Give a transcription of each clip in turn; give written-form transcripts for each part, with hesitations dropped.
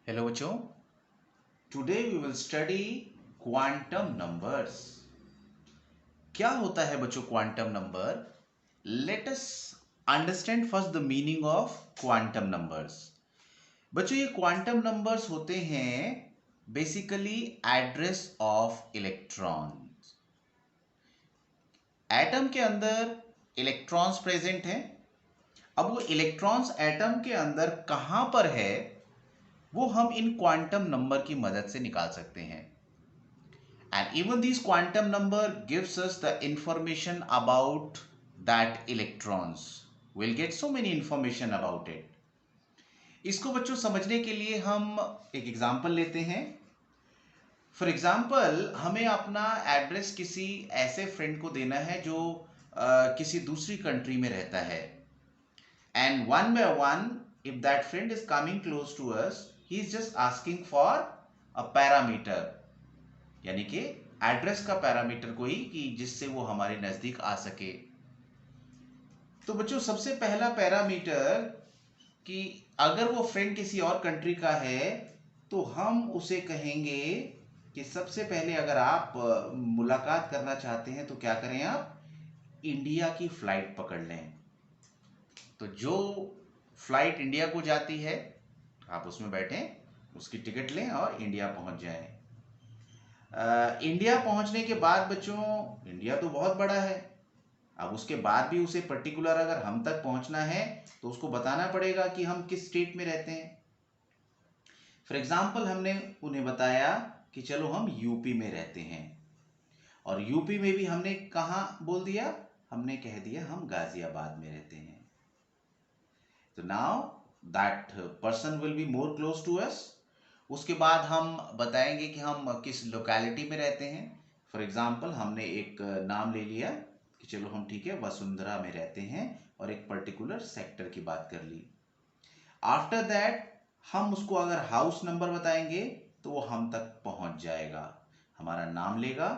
Hello बच्चों, today we will study quantum numbers. क्या होता है बच्चों quantum number? Let us understand first the meaning of quantum numbers. बच्चों, ये क्वांटम नंबर्स होते हैं basically address of electrons. Atom के अंदर इलेक्ट्रॉन्स प्रेजेंट हैं। अब वो इलेक्ट्रॉन्स एटम के अंदर कहां पर है, वो हम इन क्वांटम नंबर की मदद से निकाल सकते हैं। And even this quantum number gives us the information about that electrons. We'll get so many information about it. इसको बच्चों समझने के लिए हम एक एग्जांपल लेते हैं। फॉर एग्जांपल, हमें अपना एड्रेस किसी ऐसे फ्रेंड को देना है जो किसी दूसरी कंट्री में रहता है। And one by one, if that friend is coming close to us, he is just asking for a parameter, यानी कि एड्रेस का पैरामीटर कोई कि जिससे वो हमारे नजदीक आ सके। तो बच्चों, सबसे पहला पैरामीटर कि अगर वो फ्रेंड किसी और कंट्री का है तो हम उसे कहेंगे कि सबसे पहले अगर आप मुलाकात करना चाहते हैं तो क्या करें, आप इंडिया की फ्लाइट पकड़ लें। तो जो फ्लाइट इंडिया को जाती है आप उसमें बैठें, उसकी टिकट लें और इंडिया पहुंच जाएं। इंडिया पहुंचने के बाद बच्चों, इंडिया तो बहुत बड़ा है। अब उसके बाद भी उसे पर्टिकुलर अगर हम तक पहुंचना है तो उसको बताना पड़ेगा कि हम किस स्टेट में रहते हैं। फॉर एग्जाम्पल, हमने उन्हें बताया कि चलो हम यूपी में रहते हैं, और यूपी में भी हमने कहाँ बोल दिया, हमने कह दिया हम गाजियाबाद में रहते हैं। तो now that person will be more close to us. उसके बाद हम बताएंगे कि हम किस लोकेलिटी में रहते हैं। फॉर एग्जाम्पल, हमने एक नाम ले लिया कि चलो हम ठीक है वसुंधरा में रहते हैं, और एक पर्टिकुलर सेक्टर की बात कर ली। आफ्टर दैट हम उसको अगर हाउस नंबर बताएंगे तो वो हम तक पहुंच जाएगा, हमारा नाम लेगा,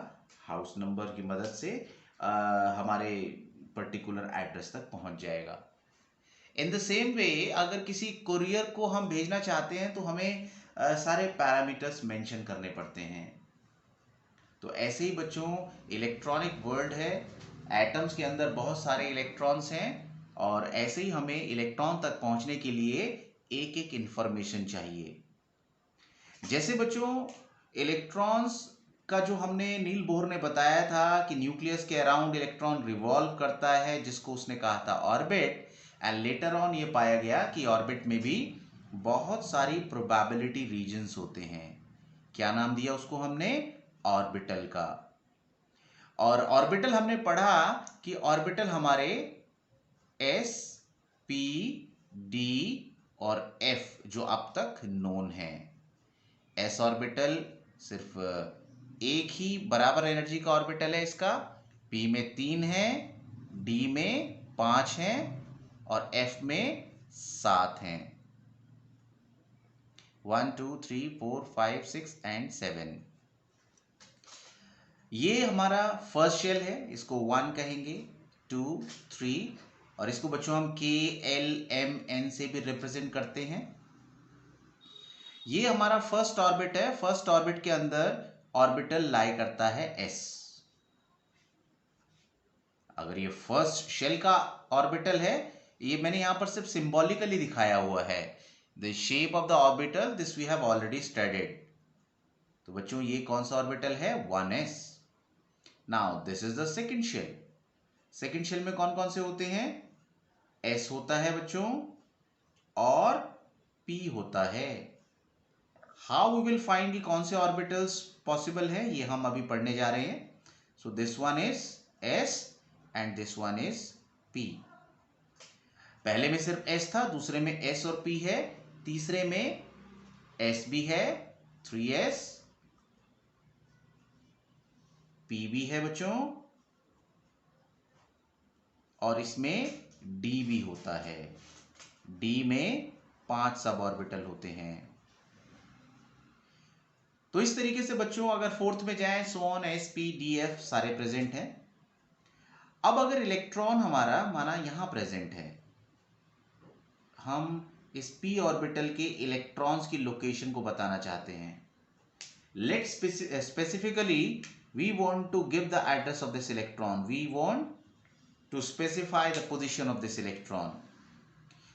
हाउस नंबर की मदद से हमारे पर्टिकुलर एड्रेस तक पहुंच जाएगा। इन द सेम वे, अगर किसी कुरियर को हम भेजना चाहते हैं तो हमें सारे पैरामीटर्स मेंशन करने पड़ते हैं। तो ऐसे ही बच्चों, इलेक्ट्रॉनिक वर्ल्ड है, एटम्स के अंदर बहुत सारे इलेक्ट्रॉन्स हैं, और ऐसे ही हमें इलेक्ट्रॉन तक पहुंचने के लिए एक एक इंफॉर्मेशन चाहिए। जैसे बच्चों, इलेक्ट्रॉन्स का जो हमने नील बोहर ने बताया था कि न्यूक्लियस के अराउंड इलेक्ट्रॉन रिवॉल्व करता है, जिसको उसने कहा था ऑर्बिट। एंड लेटर ऑन ये पाया गया कि ऑर्बिट में भी बहुत सारी प्रोबेबिलिटी रीजन्स होते हैं। क्या नाम दिया उसको हमने? ऑर्बिटल का। और ऑर्बिटल हमने पढ़ा कि ऑर्बिटल हमारे एस, पी, डी और एफ जो अब तक नोन है। एस ऑर्बिटल सिर्फ एक ही बराबर एनर्जी का ऑर्बिटल है इसका, पी में 3 है, डी में 5 है, और एफ में 7 हैं। 1 2 3 4 5 6 एंड 7। ये हमारा फर्स्ट शेल है, इसको 1 कहेंगे, 2 3, और इसको बच्चों हम के एल एम एन से भी रिप्रेजेंट करते हैं। ये हमारा फर्स्ट ऑर्बिट है। फर्स्ट ऑर्बिट के अंदर ऑर्बिटल लाई करता है एस। अगर ये फर्स्ट शेल का ऑर्बिटल है, ये मैंने यहां पर सिर्फ सिंबॉलिकली दिखाया हुआ है। The shape of the orbital this we have already studied. तो बच्चों, ये कौन सा ऑर्बिटल है? 1s। Now this is the second shell. Second shell में कौन कौन से होते हैं? s होता है बच्चों, और p होता है। हाउ वी विल फाइंड कि कौन से ऑर्बिटल्स पॉसिबल है, ये हम अभी पढ़ने जा रहे हैं। So this one is s and this one is p। पहले में सिर्फ s था, दूसरे में s और p है, तीसरे में s भी है, 3s, p भी है बच्चों, और इसमें d भी होता है। d में 5 सब ऑर्बिटल होते हैं। तो इस तरीके से बच्चों, अगर फोर्थ में जाएं, so on, S P D F सारे प्रेजेंट हैं। अब अगर इलेक्ट्रॉन हमारा माना यहां प्रेजेंट है, हम इस p ऑर्बिटल के इलेक्ट्रॉन्स की लोकेशन को बताना चाहते हैं. Let's specifically we want to give the address of this electron. We want to specify the position of this electron.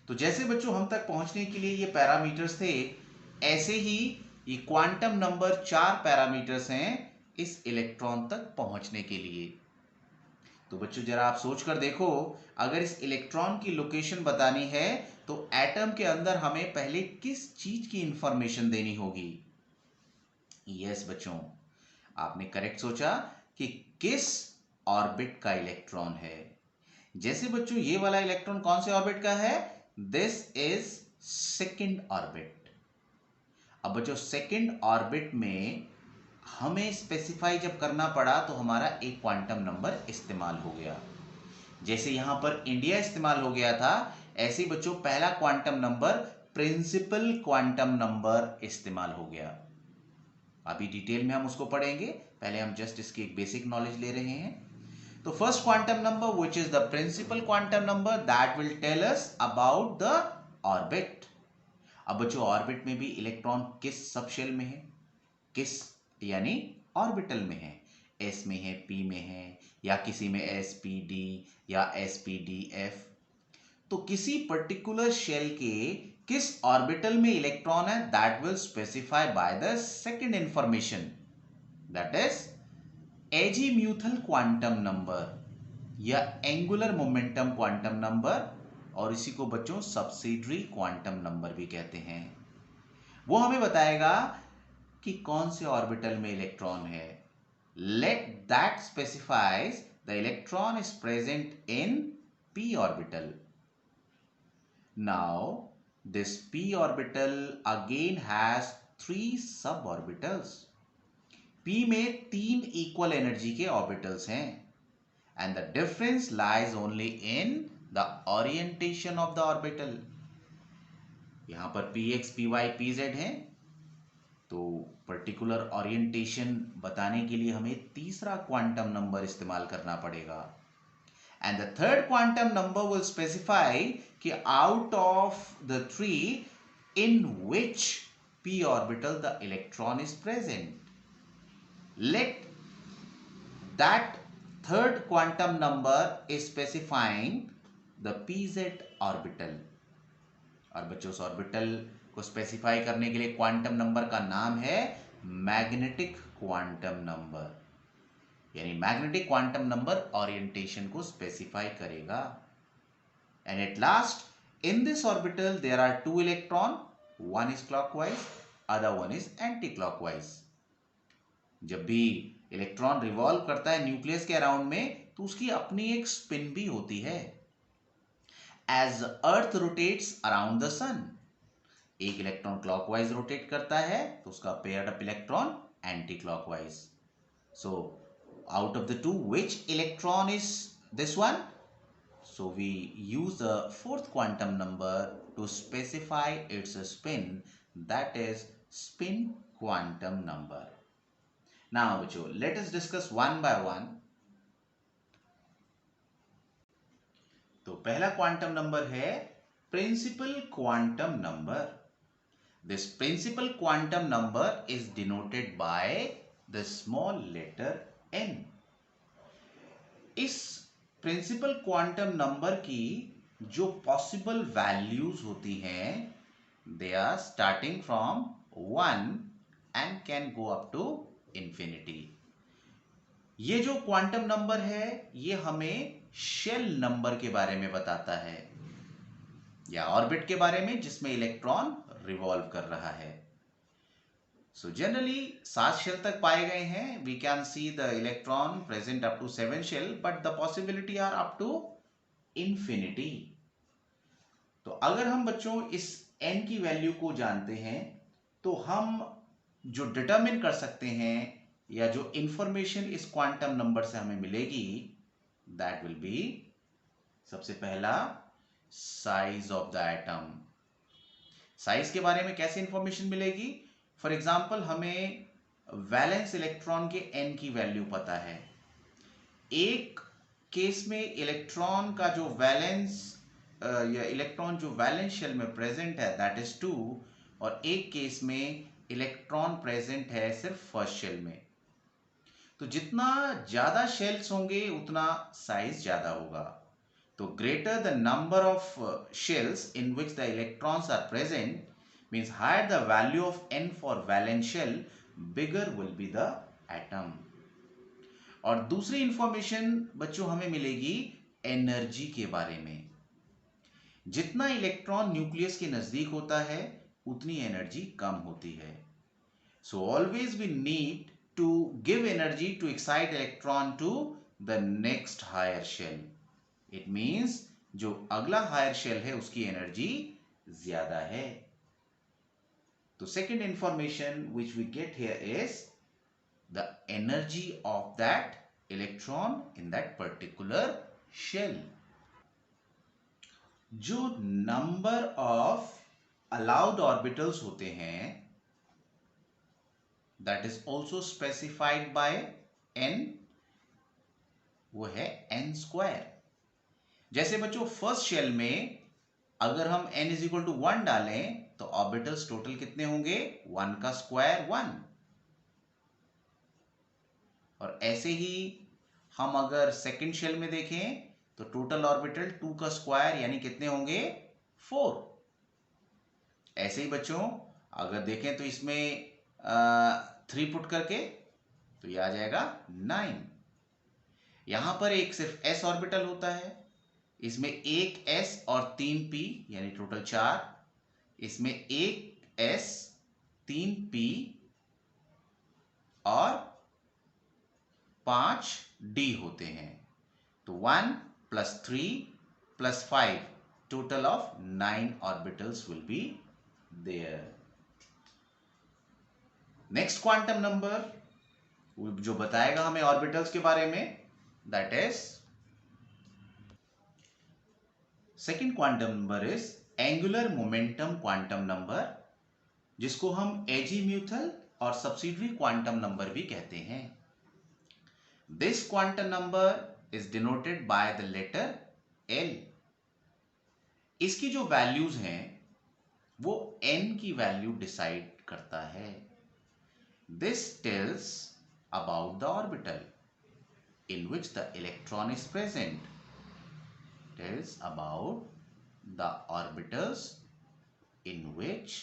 तो जैसे बच्चों हम तक पहुंचने के लिए ये पैरामीटर्स थे, ऐसे ही ये क्वांटम नंबर 4 पैरामीटर्स हैं इस इलेक्ट्रॉन तक पहुंचने के लिए. तो बच्चों जरा आप सोच कर देखो, अगर इस इलेक्ट्रॉन की लोकेशन बतानी है तो एटम के अंदर हमें पहले किस चीज की इंफॉर्मेशन देनी होगी. यस बच्चों, आपने करेक्ट सोचा कि किस ऑर्बिट का इलेक्ट्रॉन है. जैसे बच्चों ये वाला इलेक्ट्रॉन कौन से ऑर्बिट का है? This is second orbit. अब बच्चों सेकंड ऑर्बिट में हमें स्पेसिफाई जब करना पड़ा तो हमारा एक क्वांटम नंबर इस्तेमाल हो गया. जैसे यहां पर इंडिया इस्तेमाल हो गया था, ऐसे बच्चों पहला quantum number principal quantum number इस्तेमाल हो गया. अभी डिटेल में हम उसको पढ़ेंगे, पहले हम जस्ट इसकी एक बेसिक नॉलेज ले रहे हैं. तो first quantum number which is the principal quantum number that will tell us about the orbit. अब बच्चों ऑर्बिट में भी इलेक्ट्रॉन किस सब शेल में है, किस यानी ऑर्बिटल में है. एस में है, पी में है, या किसी में एस पी डी या एस पी डी एफ. तो किसी पर्टिकुलर शेल के किस ऑर्बिटल में इलेक्ट्रॉन है that will specify by the second information, that is azimuthal quantum number या एंगुलर मोमेंटम क्वांटम नंबर, और इसी को बच्चों सब्सिडरी क्वांटम नंबर भी कहते हैं. वो हमें बताएगा कि कौन से ऑर्बिटल में इलेक्ट्रॉन है. Let that specifies the electron is present in p orbital. Now this p orbital again has 3 suborbitals. p में 3 equal energy के orbitals हैं, and the difference lies only in the orientation of the orbital. यहां पर px, py, pz हैं, तो particular orientation बताने के लिए हमें तीसरा क्वांटम नंबर इस्तेमाल करना पड़ेगा. And the third quantum number will specify कि out of the 3 in which p orbital the electron is present. Let that third quantum number is specifying the pz orbital. और बच्चों उस ऑर्बिटल को specify करने के लिए क्वांटम नंबर का नाम है मैग्नेटिक क्वांटम नंबर, यानी मैग्नेटिक क्वांटम नंबर ओरिएंटेशन को स्पेसिफाई करेगा. And at last in this orbital there are 2 electron, one is clockwise, other one is anti clockwise. जब भी इलेक्ट्रॉन रिवॉल्व करता है न्यूक्लियस के अराउंड में तो उसकी अपनी एक स्पिन भी होती है. As earth rotates around the sun, एक इलेक्ट्रॉन क्लॉकवाइज रोटेट करता है तो उसका paired up electron anti clockwise. So out of the two, which electron is this one? So we use the fourth quantum number to specify its spin, that is spin quantum number. Now bachcho, let us discuss one by one. तो पहला quantum number है principal quantum number. This principal quantum number is denoted by the small letter n. इस principal quantum number की जो possible values होती हैं they are starting from 1 and can go up to infinity. ये जो quantum number है ये हमें शेल नंबर के बारे में बताता है या ऑर्बिट के बारे में जिसमें इलेक्ट्रॉन रिवॉल्व कर रहा है. So generally 7 शेल तक पाए गए हैं. We can see the electron present up to 7 shell, but the possibility are up to infinity. तो अगर हम बच्चों इस n की वैल्यू को जानते हैं तो हम जो डिटरमिन कर सकते हैं या जो इंफॉर्मेशन इस क्वांटम नंबर से हमें मिलेगी दैट विल बी, सबसे पहला size of the atom. Size के बारे में कैसे इंफॉर्मेशन मिलेगी? फॉर एग्जाम्पल हमें वैलेंस इलेक्ट्रॉन के n की वैल्यू पता है. एक केस में इलेक्ट्रॉन का जो वैलेंस या इलेक्ट्रॉन जो वैलेंस शेल में प्रेजेंट है दैट इज 2, और एक केस में इलेक्ट्रॉन प्रेजेंट है सिर्फ फर्स्ट शेल में। तो जितना ज्यादा शेल्स होंगे उतना साइज ज्यादा होगा। तो greater the number of shells in which the electrons are present means higher the value of n for valence shell, bigger will be the atom. और दूसरी इंफॉर्मेशन बच्चों हमें मिलेगी एनर्जी के बारे में। जितना इलेक्ट्रॉन न्यूक्लियस के नजदीक होता है उतनी एनर्जी कम होती है। So always we need to give energy to excite electron to the next higher shell. It means जो अगला हायर शेल है उसकी एनर्जी ज्यादा है। तो second information which we get here is the energy of that electron in that particular shell. जो number of allowed orbitals होते हैं that is also specified by n, वो है n square। जैसे बच्चों फर्स्ट शेल में अगर हम n is equal to 1 डालें तो ऑर्बिटल्स टोटल कितने होंगे, 1 का स्क्वायर 1। और ऐसे ही हम अगर सेकंड शेल में देखें तो टोटल ऑर्बिटल 2 का स्क्वायर यानी कितने होंगे, 4। ऐसे ही बच्चों अगर देखें तो इसमें 3 पुट करके तो ये आ जाएगा 9। यहां पर एक सिर्फ s ऑर्बिटल होता है, इसमें एक s और 3 p यानी टोटल 4। इसमें एक s 3 p और 5 d होते हैं। तो 1 + 3 + 5 total of 9 orbitals will be there. Next quantum number जो बताएगा हमें ऑर्बिटल्स के बारे में that is second quantum number is angular momentum quantum number, जिसको हम एजीम्यूथल और सब्सिडियरी क्वांटम नंबर भी कहते हैं। This quantum number is denoted by the letter L. इसकी जो वैल्यूज हैं वो n की वैल्यू डिसाइड करता है। This tells about the orbital in which the electron is present. Tells about the orbitals in which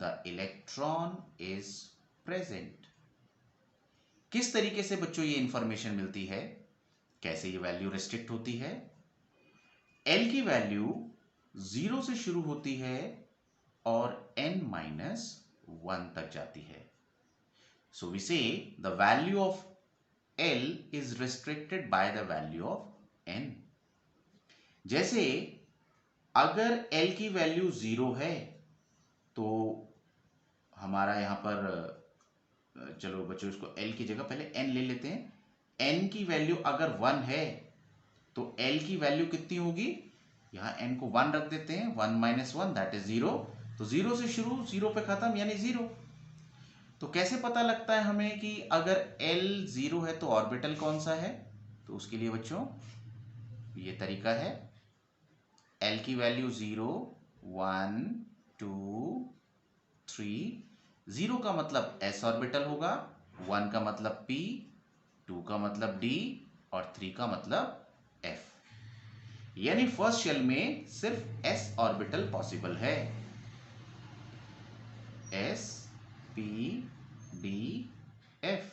the electron is present. किस तरीके से बच्चों ये इंफॉर्मेशन मिलती है, कैसे ये वैल्यू रेस्ट्रिक्ट होती है। L की वैल्यू 0 से शुरू होती है और n-1 तक जाती है। सो वी से the value of L is restricted by the value of n। जैसे अगर L की वैल्यू 0 है तो हमारा यहां पर चलो बच्चों इसको L की जगह पहले n ले लेते हैं। n की वैल्यू अगर 1 है तो L की वैल्यू कितनी होगी, यहां n को 1 रख देते हैं, 1 - 1 दैट इज 0। तो 0 से शुरू 0 पे खत्म यानी 0। तो कैसे पता लगता है हमें कि अगर L 0 है तो ऑर्बिटल कौन सा है। तो उसके लिए बच्चों ये तरीका है, L की वैल्यू 0 1 2 3। 0 का मतलब s ऑर्बिटल होगा, 1 का मतलब p, 2 का मतलब d और 3 का मतलब f। यानी फर्स्ट शेल में सिर्फ s ऑर्बिटल पॉसिबल है, s p d f।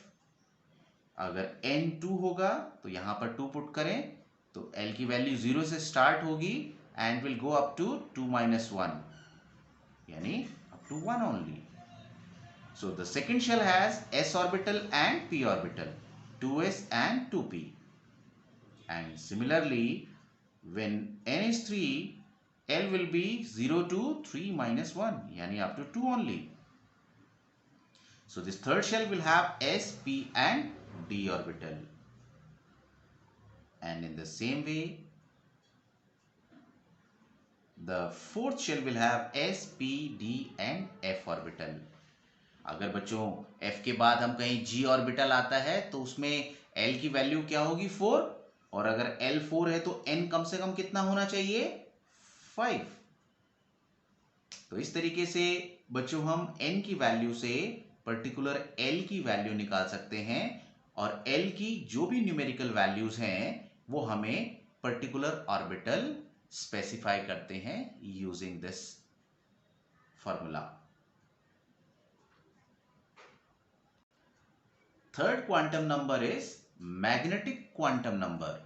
अगर n2 होगा तो यहां पर 2 पुट करें तो L की वैल्यू 0 से स्टार्ट होगी and will go up to 2 - 1 यानी up to 1 only. So the second shell has s orbital and p orbital, 2s and 2p. And similarly, when n is 3, L will be 0 to 3 - 1, yani up to 2 only. So this third shell will have s, p and d orbital. And in the same way, the fourth shell will have s, p, d and f orbital. अगर बच्चों F के बाद हम कहीं G orbital आता है तो उसमें L की वैल्यू क्या होगी, 4। और अगर L 4 है तो N कम से कम कितना होना चाहिए, 5। तो इस तरीके से बच्चों हम n की वैल्यू से पर्टिकुलर l की वैल्यू निकाल सकते हैं, और l की जो भी न्यूमेरिकल वैल्यूज हैं वो हमें पर्टिकुलर ऑर्बिटल स्पेसिफाई करते हैं using this formula. Third quantum number is magnetic quantum number.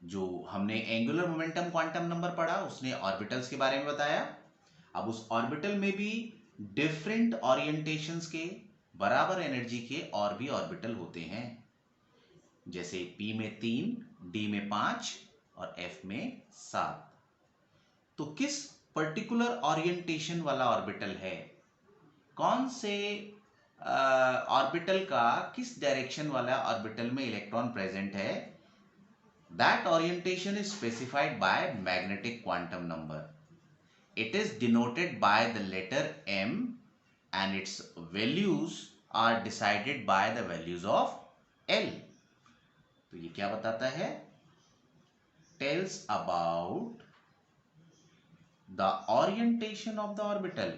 जो हमने एंगुलर मोमेंटम क्वांटम नंबर पढ़ा उसने ऑर्बिटल्स के बारे में बताया। अब उस ऑर्बिटल में भी डिफरेंट ओरिएंटेशंस के बराबर एनर्जी के और भी ऑर्बिटल होते हैं, जैसे p में 3, d में 5 और f में 7। तो किस पर्टिकुलर ओरिएंटेशन वाला ऑर्बिटल है, कौन से ऑर्बिटल का किस डायरेक्शन वाला ऑर्बिटल में इलेक्ट्रॉन प्रेजेंट है, that orientation is specified by magnetic quantum number. It is denoted by the letter m and its values are decided by the values of L. तो ये क्या बताता है? Tells about the orientation of the orbital.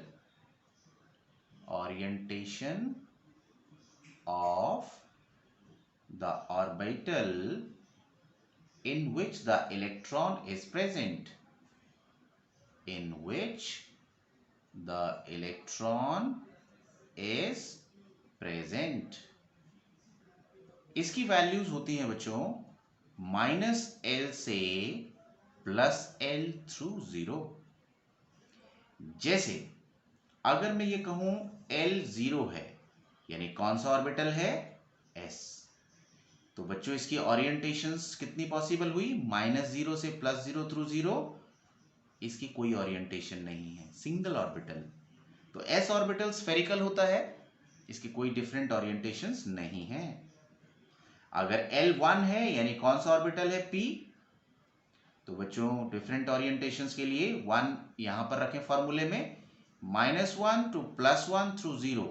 Orientation of the orbital in which the electron is present. In which the electron is present. इसकी values होती हैं बच्चों -L से +L थ्रू 0। जैसे अगर मैं ये कहूं L 0 है, यानी कौन सा ऑर्बिटल है, S, तो बच्चों इसकी ओरिएंटेशंस कितनी पॉसिबल हुई, -0 से +0 थ्रू 0। इसकी कोई ओरिएंटेशन नहीं है, सिंगल ऑर्बिटल। तो s ऑर्बिटल स्फेरिकल होता है, इसकी कोई डिफरेंट ओरिएंटेशंस नहीं है। अगर L1 है यानी कौन सा ऑर्बिटल है, p, तो बच्चों डिफरेंट ओरिएंटेशंस के लिए 1 यहां पर रखें फॉर्मूले में, -1 to +1 through 0,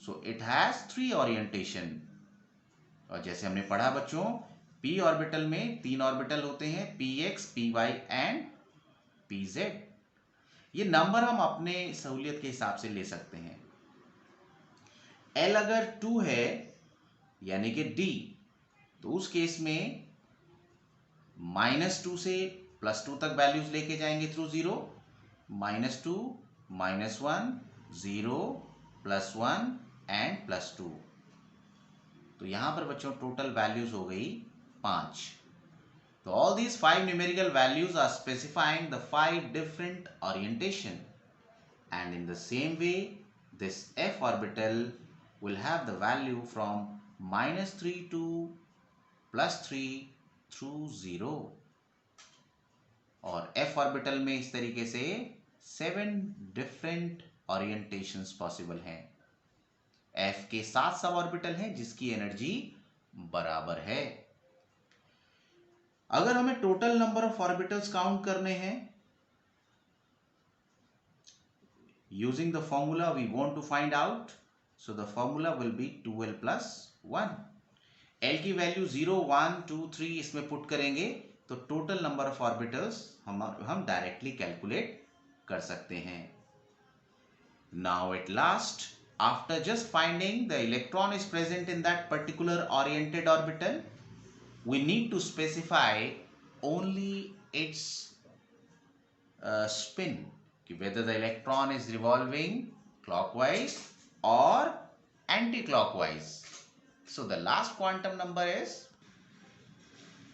so it has 3 orientation. और जैसे हमने पढ़ा बच्चों p ऑर्बिटल में 3 ऑर्बिटल होते हैं, px, py एंड pz। ये नंबर हम अपने सहूलियत के हिसाब से ले सकते हैं। L अगर 2 है यानी कि D, तो उस केस में -2 से +2 तक वैल्यूज लेके जाएंगे थ्रू 0, -2, -1, 0, +1 एंड +2। तो यहां पर बच्चों टोटल वैल्यूज हो गई 5। So all these 5 numerical values are specifying the 5 different orientation, and in the same way this f orbital will have the value from -3 to +3 through 0, और f orbital में इस तरीके से 7 different orientations possible हैं। f के 7 sub orbital हैं जिसकी energy बराबर है। अगर हमें total number of orbitals count करने हैं, using the formula we want to find out, so the formula will be 2l + 1। l की वैल्यू 0, 1, 2, 3 इसमें पुट करेंगे तो टोटल नंबर ऑफ ऑर्बिटल्स हम डायरेक्टली कैलकुलेट कर सकते हैं। Now at last, after just finding the electron is present in that particular oriented orbital, we need to specify only its spin, whether the electron is revolving clockwise or anti-clockwise. So the last quantum number is,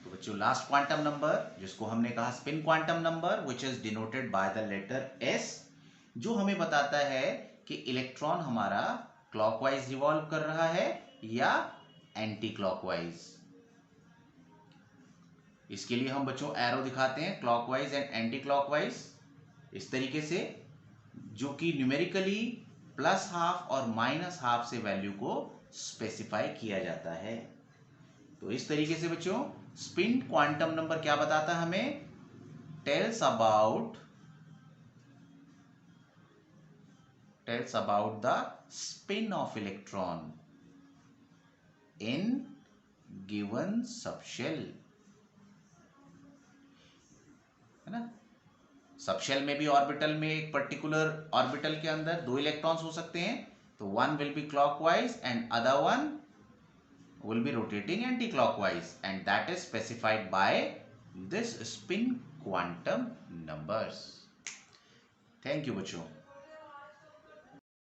तो बच्चों last quantum number जिसको हमने कहा spin quantum number, which is denoted by the letter S, जो हमें बताता है कि इलेक्ट्रॉन हमारा क्लॉकवाइज रिवॉल्व कर रहा है या एंटी क्लॉकवाइज। इसके लिए हम बच्चों एरो दिखाते हैं क्लॉकवाइज एंड एंटी क्लॉकवाइज इस तरीके से, जो कि न्यूमेरिकली +½ और -½ से वैल्यू को स्पेसिफाई किया जाता है। तो इस तरीके से बच्चों स्पिन क्वांटम नंबर क्या बताता है हमें, tells about the spin off electron in given subshell, है ना। सबशेल में भी ऑर्बिटल में एक पर्टिकुलर ऑर्बिटल के अंदर 2 इलेक्ट्रॉन्स हो सकते हैं, तो one will be clockwise and other one will be rotating anti-clockwise, and that is specified by this spin quantum numbers. Thank you बच्चों.